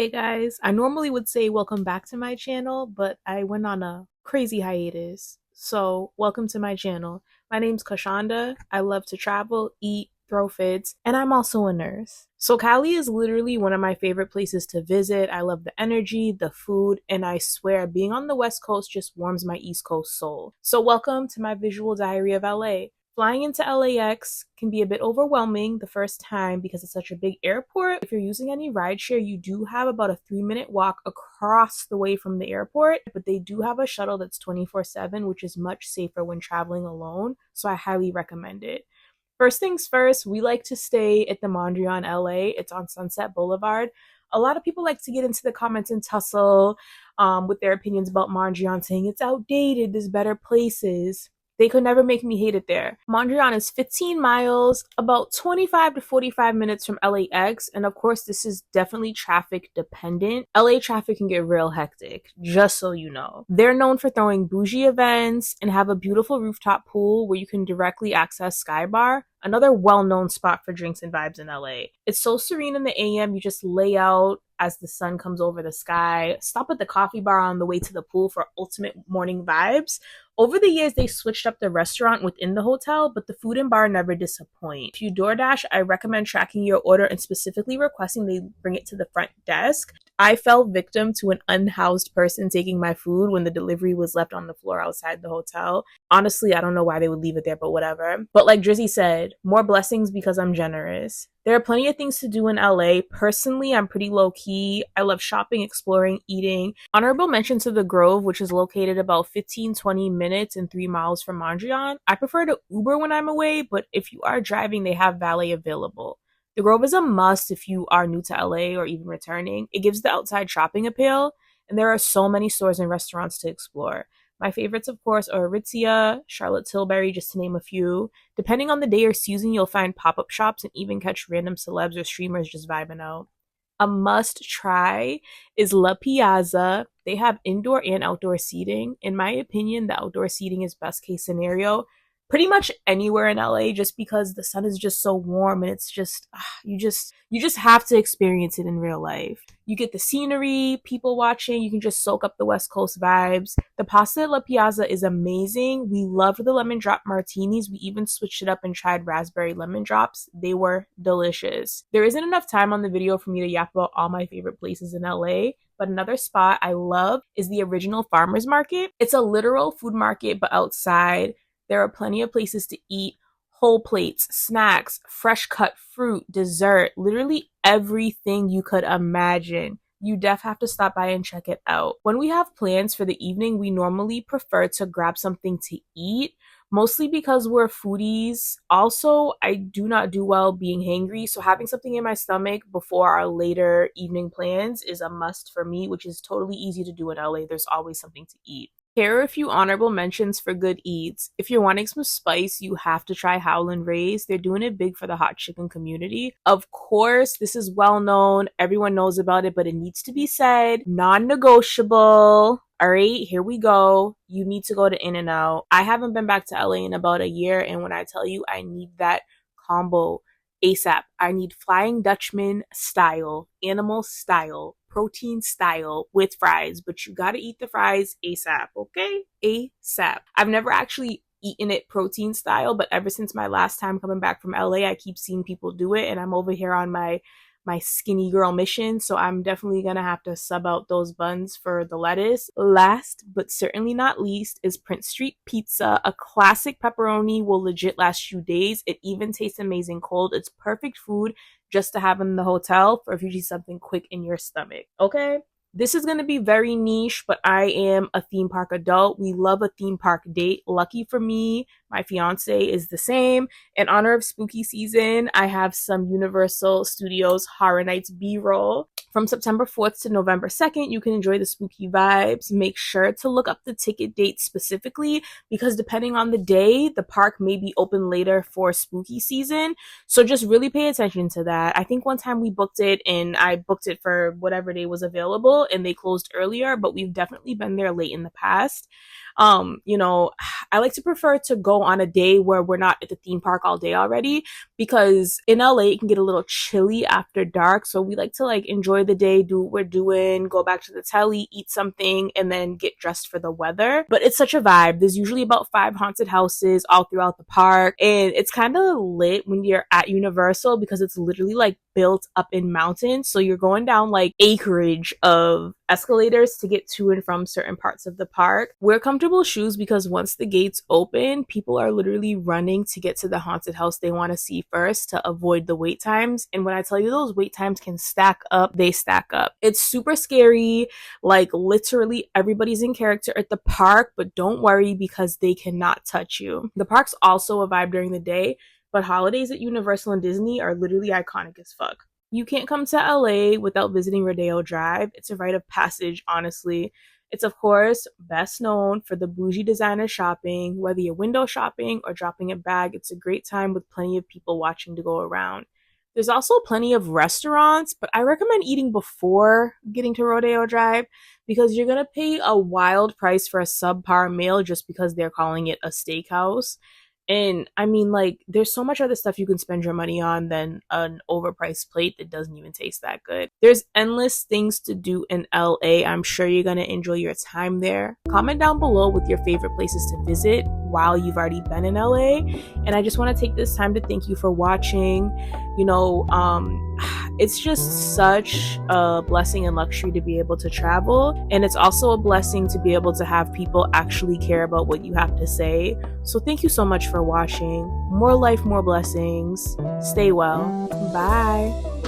Hey guys, I normally would say welcome back to my channel, but I went on a crazy hiatus. So, welcome to my channel. My name's Kashanda. I love to travel, eat, throw fits, and I'm also a nurse. So, Cali is literally one of my favorite places to visit. I love the energy, the food, and I swear being on the West Coast just warms my East Coast soul. So, welcome to my visual diary of LA. Flying into LAX can be a bit overwhelming the first time because it's such a big airport. If you're using any rideshare, you do have about a 3-minute walk across the way from the airport, but they do have a shuttle that's 24/7, which is much safer when traveling alone, so I highly recommend it. First things first, we like to stay at the Mondrian LA. It's on Sunset Boulevard. A lot of people like to get into the comments and tussle with their opinions about Mondrian, saying it's outdated, there's better places. They could never make me hate it there. Mondrian is 15 miles, about 25 to 45 minutes from LAX, and of course this is definitely traffic dependent. LA traffic can get real hectic, just so you know. They're known for throwing bougie events and have a beautiful rooftop pool where you can directly access Sky Bar, another well-known spot for drinks and vibes in LA. It's so serene in the AM, you just lay out as the sun comes over the sky, stop at the coffee bar on the way to the pool for ultimate morning vibes. Over the years, they switched up the restaurant within the hotel, but the food and bar never disappoint. If you DoorDash, I recommend tracking your order and specifically requesting they bring it to the front desk. I fell victim to an unhoused person taking my food when the delivery was left on the floor outside the hotel. Honestly, I don't know why they would leave it there, but whatever. But like Drizzy said, more blessings because I'm generous. There are plenty of things to do in LA. Personally, I'm pretty low-key. I love shopping, exploring, eating. Honorable mention to the Grove, which is located about 15-20 minutes and 3 miles from Mondrian. I prefer to Uber when I'm away, but if you are driving, they have valet available. The Grove is a must if you are new to LA or even returning. It gives the outside shopping appeal, and there are so many stores and restaurants to explore. My favorites, of course, are Aritzia, Charlotte Tilbury, just to name a few. Depending on the day or season, you'll find pop-up shops and even catch random celebs or streamers just vibing out. A must-try is La Piazza. They have indoor and outdoor seating. In my opinion, the outdoor seating is best case scenario. Pretty much anywhere in LA, just because the sun is just so warm and it's just you just have to experience it in real life. You get the scenery, people watching, you can just soak up the West Coast vibes. The pasta at La Piazza is amazing. We loved the lemon drop martinis. We even switched it up and tried raspberry lemon drops. They were delicious. There isn't enough time on the video for me to yap about all my favorite places in LA, but another spot I love is the Original Farmers Market. It's a literal food market, but outside. There are plenty of places to eat, whole plates, snacks, fresh cut fruit, dessert, literally everything you could imagine. You def have to stop by and check it out. When we have plans for the evening, we normally prefer to grab something to eat, mostly because we're foodies. Also, I do not do well being hangry, so having something in my stomach before our later evening plans is a must for me, which is totally easy to do in LA. There's always something to eat. Here are a few honorable mentions for good eats. If you're wanting some spice, you have to try Howlin' Ray's. They're doing it big for the hot chicken community. Of course, this is well known. Everyone knows about it, but it needs to be said. Non-negotiable. All right, here we go. You need to go to In-N-Out. I haven't been back to LA in about a year, and when I tell you I need that combo ASAP, I need Flying Dutchman style, animal style, protein style with fries, but you gotta eat the fries ASAP, okay? ASAP. I've never actually eaten it protein style, but ever since my last time coming back from LA, I keep seeing people do it, and I'm over here on my skinny girl mission, so I'm definitely gonna have to sub out those buns for the lettuce. Last but certainly not least is Prince Street Pizza. A classic pepperoni will legit last you days. It even tastes amazing cold. It's perfect food just to have in the hotel for if you need something quick in your stomach, okay? This is going to be very niche, but I am a theme park adult. We love a theme park date. Lucky for me, my fiance is the same. In honor of spooky season, I have some Universal Studios Horror Nights B-roll. From September 4th to November 2nd, you can enjoy the spooky vibes. Make sure to look up the ticket dates specifically because depending on the day, the park may be open later for spooky season. So just really pay attention to that. I think one time we booked it and I booked it for whatever day was available. Universal and they closed earlier, but we've definitely been there late in the past. You know, I like to prefer to go on a day where we're not at the theme park all day already, because in LA it can get a little chilly after dark. So we like to like enjoy the day, do what we're doing, go back to the telly, eat something, and then get dressed for the weather. But it's such a vibe. There's usually about 5 haunted houses all throughout the park, and it's kind of lit when you're at Universal because it's literally like built up in mountains. So you're going down like acreage of escalators to get to and from certain parts of the park. Wear comfortable shoes because once the gates open, people are literally running to get to the haunted house they want to see first to avoid the wait times. And when I tell you those wait times can stack up, they stack up. It's super scary. Like literally everybody's in character at the park, but don't worry because they cannot touch you. The park's also a vibe during the day, but holidays at Universal and Disney are literally iconic as fuck. You can't come to LA without visiting Rodeo Drive. It's a rite of passage, honestly. It's, of course, best known for the bougie designer shopping. Whether you're window shopping or dropping a bag, it's a great time with plenty of people watching to go around. There's also plenty of restaurants, but I recommend eating before getting to Rodeo Drive because you're going to pay a wild price for a subpar meal just because they're calling it a steakhouse. And I mean, like, there's so much other stuff you can spend your money on than an overpriced plate that doesn't even taste that good. There's endless things to do in LA. I'm sure you're going to enjoy your time there. Comment down below with your favorite places to visit while you've already been in LA. And I just want to take this time to thank you for watching. You know, it's just such a blessing and luxury to be able to travel. And it's also a blessing to be able to have people actually care about what you have to say. So thank you so much for watching. More life, more blessings. Stay well. Bye.